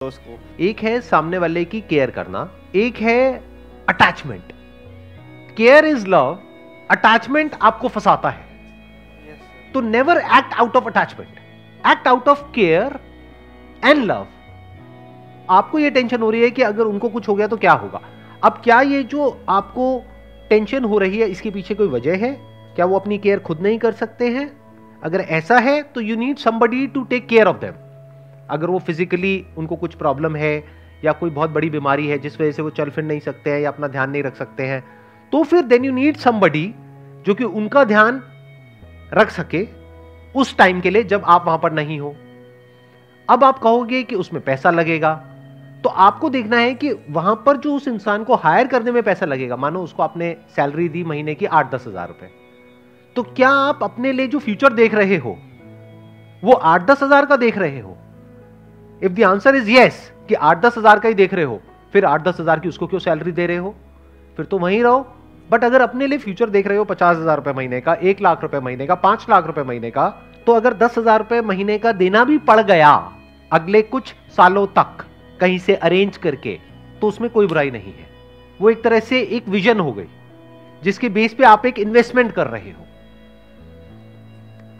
उसको। एक है सामने वाले की केयर करना, एक है attachment. Care is love, attachment आपको फंसाता है। तो never act out of attachment, act out of care and love. आपको यह टेंशन हो रही है कि अगर उनको कुछ हो गया तो क्या होगा। अब क्या ये जो आपको टेंशन हो रही है इसके पीछे कोई वजह है? क्या वो अपनी केयर खुद नहीं कर सकते हैं? अगर ऐसा है तो you need somebody to take care of them. अगर वो फिजिकली उनको कुछ प्रॉब्लम है या कोई बहुत बड़ी बीमारी है जिस वजह से वो चल फिर नहीं सकते हैं या अपना ध्यान नहीं रख सकते हैं, तो फिर देन यू नीड समबडी जो कि उनका ध्यान रख सके उस टाइम के लिए जब आप वहां पर नहीं हो। अब आप कहोगे कि उसमें पैसा लगेगा, तो आपको देखना है कि वहां पर जो उस इंसान को हायर करने में पैसा लगेगा, मानो उसको आपने सैलरी दी महीने की 8-10 हजार रुपए, तो क्या आप अपने लिए जो फ्यूचर देख रहे हो वो 8-10 हजार का देख रहे हो? If the answer is yes कि 8-10 हजार का ही देख रहे हो, फिर 8-10 हजार की उसको क्यों सैलरी दे रहे हो? फिर तो वहीं रहो। बट अगर अपने लिए फ्यूचर देख रहे हो 50,000 रुपए महीने का, 1 लाख रुपए महीने का, 5 लाख रुपए महीने का, तो अगर 10,000 रुपए महीने का देना भी पड़ गया अगले कुछ सालों तक कहीं से अरेंज करके, तो उसमें कोई बुराई नहीं है। वो एक तरह से एक विजन हो गई जिसके बेस पे आप एक इन्वेस्टमेंट कर रहे हो।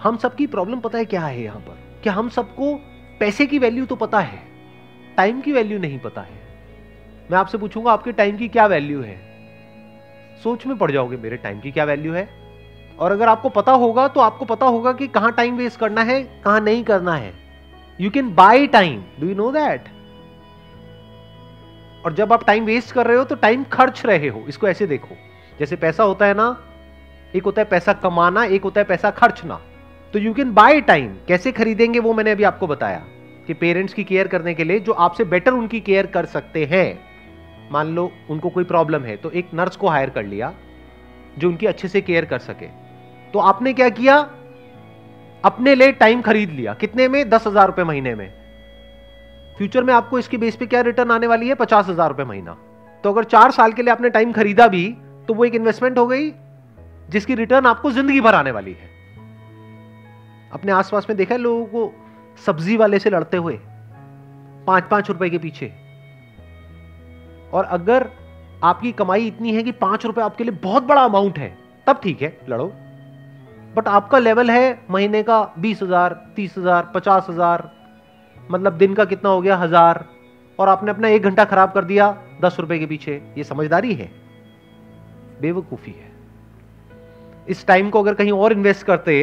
हम सबकी प्रॉब्लम पता है क्या है यहां पर? क्या हम सबको पैसे की वैल्यू तो पता है, टाइम की वैल्यू नहीं पता है। मैं आपसे पूछूंगा आपके टाइम की क्या वैल्यू है, सोच में पड़ जाओगे मेरे टाइम की क्या वैल्यू है। और अगर आपको पता होगा तो आपको पता होगा कि कहां टाइम वेस्ट करना है, कहां नहीं करना है। You can by time, do you know that? और जब आप टाइम वेस्ट कर रहे हो तो टाइम खर्च रहे हो। इसको ऐसे देखो, जैसे पैसा होता है ना, एक होता है पैसा कमाना, एक होता है पैसा खर्चना। तो यू कैन बाय टाइम। कैसे खरीदेंगे वो मैंने अभी आपको बताया कि पेरेंट्स की केयर करने के लिए जो आपसे बेटर उनकी केयर कर सकते हैं। मान लो उनको कोई प्रॉब्लम है तो एक नर्स को हायर कर लिया जो उनकी अच्छे से केयर कर सके। तो आपने क्या किया? अपने लिए टाइम खरीद लिया। कितने में? 10,000 रुपए महीने में। फ्यूचर में आपको इसके बेस पे क्या रिटर्न आने वाली है? 50,000 रुपए महीना। तो अगर 4 साल के लिए आपने टाइम खरीदा भी तो वो एक इन्वेस्टमेंट हो गई जिसकी रिटर्न आपको जिंदगी भर आने वाली है। अपने आसपास में देखा है लोगों को सब्जी वाले से लड़ते हुए 5-5 रुपए के पीछे। और अगर आपकी कमाई इतनी है कि 5 रुपए आपके लिए बहुत बड़ा अमाउंट है, तब ठीक है, लड़ो। बट आपका लेवल है महीने का 20,000, 30,000, 50,000, मतलब दिन का कितना हो गया? 1,000, और आपने अपना 1 घंटा खराब कर दिया 10 रुपए के पीछे। ये समझदारी है? बेवकूफी है। इस टाइम को अगर कहीं और इन्वेस्ट करते,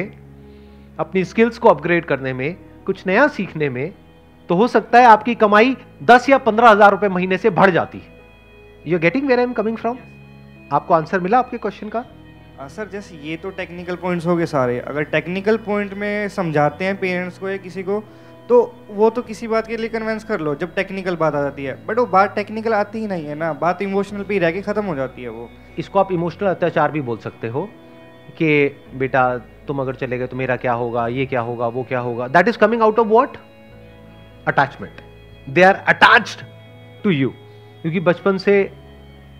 अपनी स्किल्स को अपग्रेड करने में, कुछ नया सीखने में, तो हो सकता है आपकी कमाई 10 या 15,000 रुपए महीने से बढ़ जाती। You are getting where I am coming from? आपको आंसर मिला आपके क्वेश्चन का? सर जैसे ये तो टेक्निकल पॉइंट्स हो गए सारे। अगर टेक्निकल पॉइंट में समझाते हैं पेरेंट्स को या किसी को, तो वो तो किसी बात के लिए कन्विंस कर लो जब टेक्निकल बात आ जाती है। बट वो बात टेक्निकल आती ही नहीं है ना, बात इमोशनल पे ही रह के खत्म हो जाती है वो। इसको आप इमोशनल अत्याचार भी बोल सकते हो कि बेटा तुम अगर चले गए तो मेरा क्या होगा, ये क्या होगा, वो क्या होगा। That is coming out of what? Attachment. They are attached to you, क्योंकि बचपन से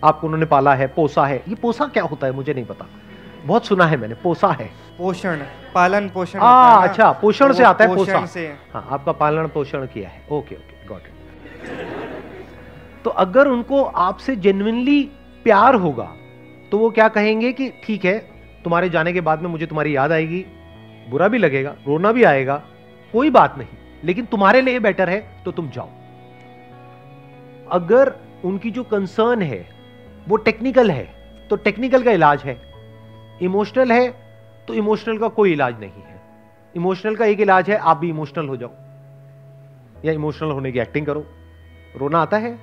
आपको उन्होंने पाला है, पोसा है। ये पोसा क्या होता है मुझे नहीं पता, बहुत सुना है मैंने, पोसा है। पोषण, पालन पोषण। अच्छा, पोषण तो से आता है पोषण पोषण से। हाँ, आपका पालन पोषण किया है। Okay okay, got it. तो अगर उनको आपसे जेन्युइनली प्यार होगा तो वो क्या कहेंगे कि ठीक है, तुम्हारे जाने के बाद में मुझे तुम्हारी याद आएगी, बुरा भी लगेगा, रोना भी आएगा, कोई बात नहीं, लेकिन तुम्हारे लिए बेटर है तो तुम जाओ। अगर उनकी जो कंसर्न है वो टेक्निकल है तो टेक्निकल का इलाज है, इमोशनल है तो इमोशनल का कोई इलाज नहीं है। इमोशनल का एक इलाज है, आप भी इमोशनल हो जाओ या इमोशनल होने की एक्टिंग करो। रोना आता है?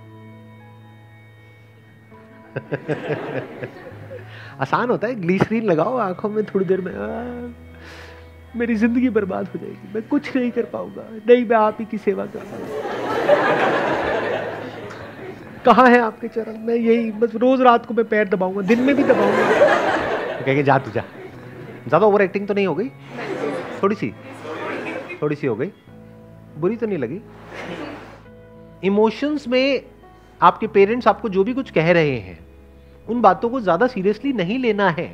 आसान होता है, ग्लिसरीन लगाओ आंखों में, थोड़ी देर में मेरी जिंदगी बर्बाद हो जाएगी, मैं कुछ नहीं कर पाऊंगा, नहीं मैं आप ही की सेवा करूंगा। कहाँ है आपके चरण? मैं यही बस रोज रात को मैं पैर दबाऊंगा, दिन में भी दबाऊंगा। कहेंगे जा तू जा। ज्यादा ओवर एक्टिंग तो नहीं हो गई? थोड़ी सी हो गई, बुरी तो नहीं लगी? इमोशंस में आपके पेरेंट्स आपको जो भी कुछ कह रहे हैं उन बातों को ज्यादा सीरियसली नहीं लेना है।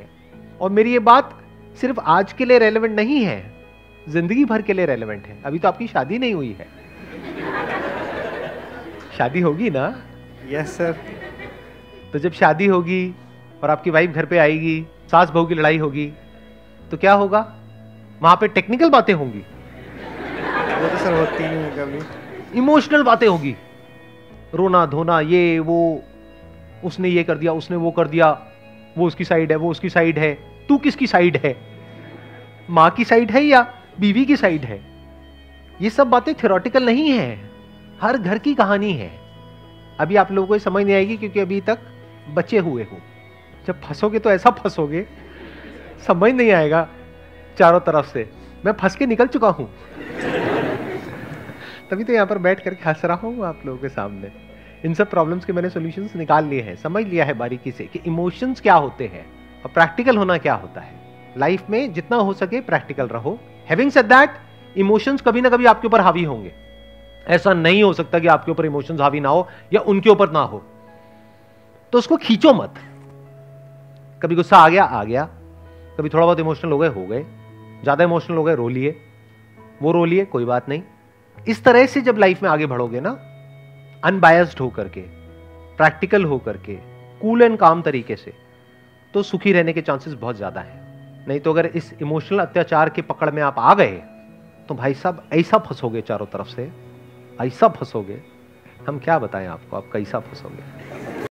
और मेरी ये बात सिर्फ आज के लिए रेलेवेंट नहीं है, जिंदगी भर के लिए रेलेवेंट है। अभी तो आपकी शादी नहीं हुई है, शादी होगी ना? Yes sir. तो जब शादी होगी और आपकी वाइफ घर पे आएगी, सास बहू की लड़ाई होगी, तो क्या होगा? वहां पे टेक्निकल बातें होंगी? वो तो सर होती नहीं है कभी। इमोशनल बातें होगी, रोना धोना, ये वो, उसने ये कर दिया, उसने वो कर दिया, वो उसकी साइड है, वो उसकी साइड है। तू किसकी साइड है? मां की साइड है या बीवी की साइड है? ये सब बातें थ्योरेटिकल नहीं है, हर घर की कहानी है। अभी आप लोगों को समझ नहीं आएगी क्योंकि अभी तक बचे हुए हो। जब फंसोगे तो ऐसा फंसोगे, समझ नहीं आएगा चारों तरफ से। मैं फंस के निकल चुका हूं, तभी तो यहां पर बैठ करके हंस रहा हूं आप लोगों के सामने। इन सब प्रॉब्लम्स के मैंने सॉल्यूशंस निकाल लिए हैं, समझ लिया है बारीकी से कि इमोशंस क्या होते हैं और प्रैक्टिकल होना क्या होता है। लाइफ में जितना हो सके प्रैक्टिकल रहो। हैविंग सेड दैट, इमोशंस कभी ना कभी आपके ऊपर हावी होंगे। ऐसा नहीं हो सकता कि आपके ऊपर इमोशंस हावी ना हो या उनके ऊपर ना हो, तो उसको खींचो मत। कभी गुस्सा आ गया, कभी थोड़ा बहुत इमोशनल हो गए, ज्यादा इमोशनल हो गए, रो लिए, वो रो लिए, कोई बात नहीं। इस तरह से जब लाइफ में आगे बढ़ोगे ना, अनबायस्ड होकर के, प्रैक्टिकल होकर के, कूल एंड काम तरीके से, तो सुखी रहने के चांसेस बहुत ज्यादा है। नहीं तो अगर इस इमोशनल अत्याचार की पकड़ में आप आ गए तो भाई साहब ऐसा फंसोगे, चारों तरफ से ऐसा फंसोगे, हम क्या बताएं आपको, आप कैसा फंसोगे।